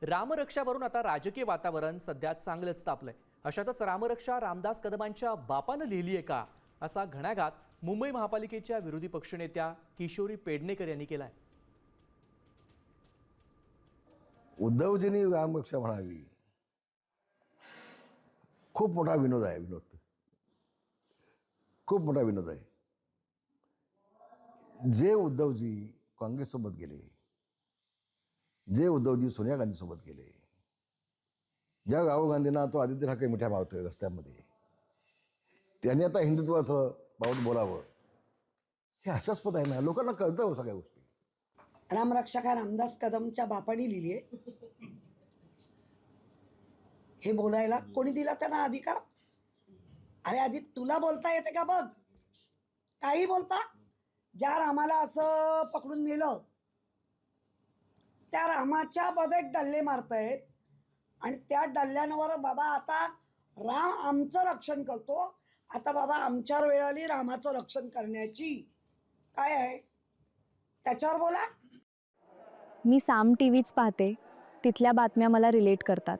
रामरक्षावरून आता राजकीय वातावरण सध्या चांगलंच तापलंय. अशातच रामरक्षा रामदास कदमांच्या बापानं लिहिली आहे का, असा घणाघात मुंबई महापालिकेच्या विरोधी पक्षनेत्या किशोरी पेडणेकर यांनी केलाय. उद्धवजींनी रामरक्षा म्हणावी, खूप मोठा विनोद आहे. खूप मोठा विनोद आहे. जे उद्धवजी काँग्रेससोबत गेले, जे उद्धवजी सोनिया गांधीसोबत गेले, ज्या राहुल गांधींना तो आदित्य ठाकरे मिठ्या मारतोय रस्त्यामध्ये, त्यांनी आता हिंदुत्वाचं पाऊल बोलावं, हे हास्यास्पद आहे ना. लोकांना कळतं हो सगळ्या गोष्टी. रामरक्षा काय रामदास कदमच्या बापाने लिहिली आहे? हे बोलायला कोणी दिला त्यांना अधिकार? अरे आधी तुला बोलता येते का बघ? काही बोलता. ज्या रामाला असं पकडून नेलं त्या रामाच्या बदेत डल्ले मारतायत आणि त्या डल्ल्यांवर बाबा आता राम आमचं रक्षण करतो, आता बाबा आमच्यावर वेळ आली रामाचं रक्षण करण्याची. काय आहे त्याच्यावर बोला. मी साम टीव्हीच पाहते, तिथल्या बातम्या मला रिलेट करतात.